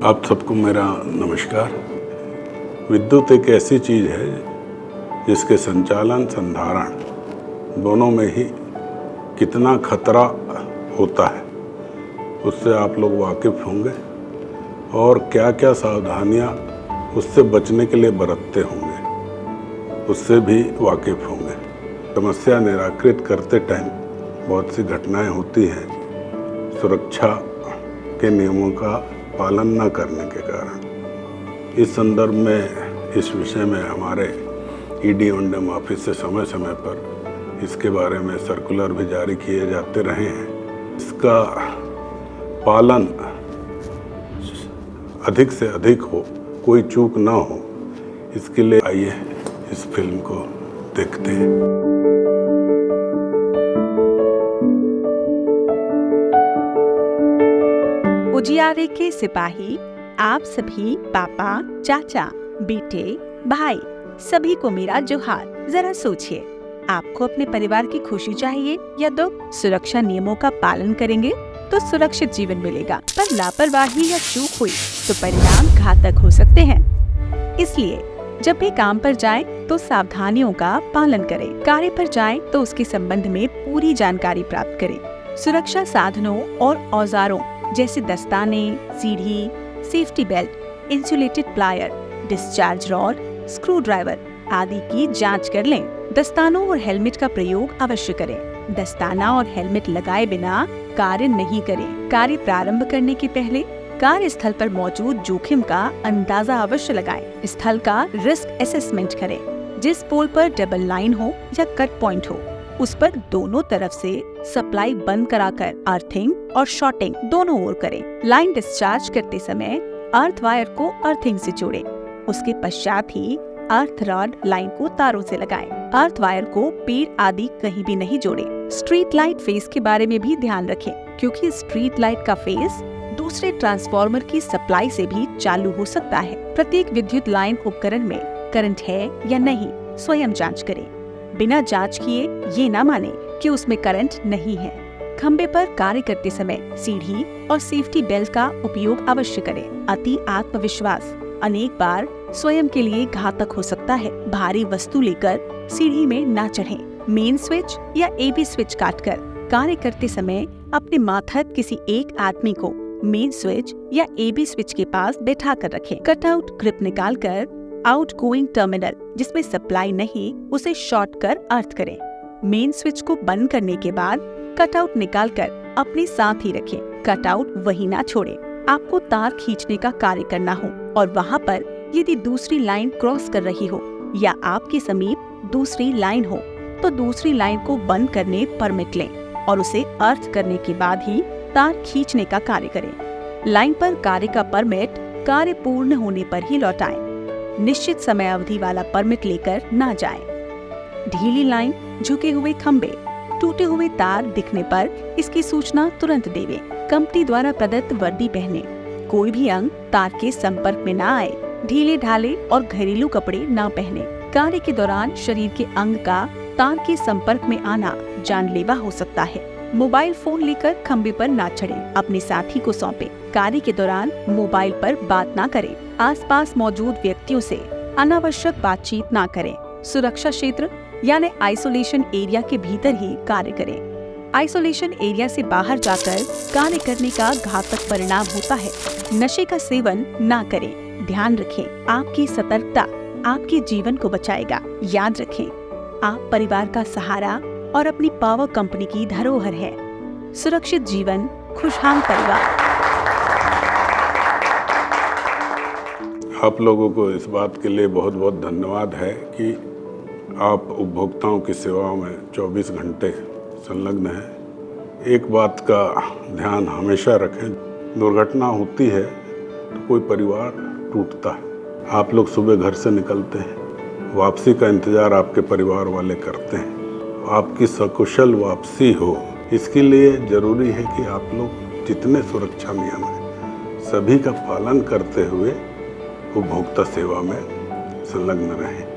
आप सबको मेरा नमस्कार। विद्युत एक ऐसी चीज़ है जिसके संचालन संधारण दोनों में ही कितना खतरा होता है उससे आप लोग वाकिफ़ होंगे और क्या क्या सावधानियां उससे बचने के लिए बरतते होंगे उससे भी वाकिफ़ होंगे। समस्या निराकृत करते टाइम बहुत सी घटनाएं होती हैं सुरक्षा के नियमों का पालन न करने के कारण। इस संदर्भ में इस विषय में हमारे ईडी ओंडम ऑफिस से समय समय पर इसके बारे में सर्कुलर भी जारी किए जाते रहे हैं। इसका पालन अधिक से अधिक हो, कोई चूक ना हो, इसके लिए आइए इस फिल्म को देखते हैं। उजियारे के सिपाही आप सभी पापा, चाचा, बेटे, भाई सभी को मेरा जोहार। जरा सोचिए, आपको अपने परिवार की खुशी चाहिए या दुख? सुरक्षा नियमों का पालन करेंगे तो सुरक्षित जीवन मिलेगा, पर लापरवाही या चूक हुई तो परिणाम घातक हो सकते हैं। इसलिए जब भी काम पर जाएं तो सावधानियों का पालन करें। कार्य पर जाएं तो उसके संबंध में पूरी जानकारी प्राप्त करें। सुरक्षा साधनों और औजारों जैसे दस्ताने, सीढ़ी, safety belt, insulated plier, discharge rod, screw driver आदि की जांच कर लें। दस्तानों और हेलमेट का प्रयोग अवश्य करें। दस्ताना और हेलमेट लगाए बिना कार्य नहीं करें। कार्य प्रारंभ करने के पहले कार्यस्थल पर मौजूद जोखिम का अंदाजा अवश्य लगाएं। स्थल का रिस्क असेसमेंट करें। जिस पोल पर डबल लाइन हो या कट पॉइंट हो उस पर दोनों तरफ से सप्लाई बंद कराकर अर्थिंग और शॉर्टिंग दोनों ओर करें। लाइन डिस्चार्ज करते समय अर्थ वायर को अर्थिंग से जोड़ें। उसके पश्चात ही अर्थ रॉड लाइन को तारों से लगाएं। अर्थ वायर को पेड़ आदि कहीं भी नहीं जोड़ें। स्ट्रीट लाइट फेस के बारे में भी ध्यान रखें, क्योंकि स्ट्रीट लाइट का फेस दूसरे ट्रांसफार्मर की सप्लाई से भी चालू हो सकता है। प्रत्येक विद्युत लाइन उपकरण में करंट है या नहीं स्वयं जांच करें। बिना जांच किए ये न माने कि उसमें करंट नहीं है। खंबे पर कार्य करते समय सीढ़ी और सेफ्टी बेल्ट का उपयोग अवश्य करें। अति आत्मविश्वास अनेक बार स्वयं के लिए घातक हो सकता है। भारी वस्तु लेकर सीढ़ी में न चढ़ें। मेन स्विच या एबी स्विच काटकर कार्य करते समय अपने मातहत किसी एक आदमी को मेन स्विच या एबी स्विच के पास बैठा कर रखें। कटआउट ग्रिप निकालकर आउटगोइंग टर्मिनल जिसमें सप्लाई नहीं उसे शॉर्ट कर अर्थ करें। मेन स्विच को बंद करने के बाद कटआउट निकालकर अपने साथ ही रखें। कटआउट वहीं ना छोड़ें। आपको तार खींचने का कार्य करना हो और वहाँ पर यदि दूसरी लाइन क्रॉस कर रही हो या आपके समीप दूसरी लाइन हो तो दूसरी लाइन को बंद करने परमिट लें और उसे अर्थ करने के बाद ही तार खींचने का कार्य करें। लाइन पर कार्य का परमिट कार्य पूर्ण होने पर ही लौटाएं। निश्चित समय अवधि वाला परमिट लेकर ना जाएं। ढीली लाइन, झुके हुए खंबे, टूटे हुए तार दिखने पर इसकी सूचना तुरंत देवें। कंपनी द्वारा प्रदत्त वर्दी पहने। कोई भी अंग तार के संपर्क में ना आए। ढीले ढाले और घरेलू कपड़े ना पहने। कार्य के दौरान शरीर के अंग का तार के संपर्क में आना जानलेवा हो सकता है। मोबाइल फोन लेकर खंबे पर ना चढ़ें। अपने साथी को सौंपे। कार्य के दौरान मोबाइल पर बात ना करें। आसपास मौजूद व्यक्तियों से अनावश्यक बातचीत ना करें। सुरक्षा क्षेत्र यानी आइसोलेशन एरिया के भीतर ही कार्य करें। आइसोलेशन एरिया से बाहर जाकर कार्य करने का घातक परिणाम होता है। नशे का सेवन ना करें। ध्यान रखें, आपकी सतर्कता आपके जीवन को बचाएगा। याद रखें, आप परिवार का सहारा और अपनी पावर कंपनी की धरोहर है। सुरक्षित जीवन, खुशहाल परिवार। आप लोगों को इस बात के लिए बहुत बहुत धन्यवाद है कि आप उपभोक्ताओं की सेवाओं में 24 घंटे संलग्न हैं। एक बात का ध्यान हमेशा रखें, दुर्घटना होती है तो कोई परिवार टूटता है। आप लोग सुबह घर से निकलते हैं, वापसी का इंतज़ार आपके परिवार वाले करते हैं। आपकी सकुशल वापसी हो, इसके लिए ज़रूरी है कि आप लोग जितने सुरक्षा नियम हैं सभी का पालन करते हुए उपभोक्ता सेवा में संलग्न रहें।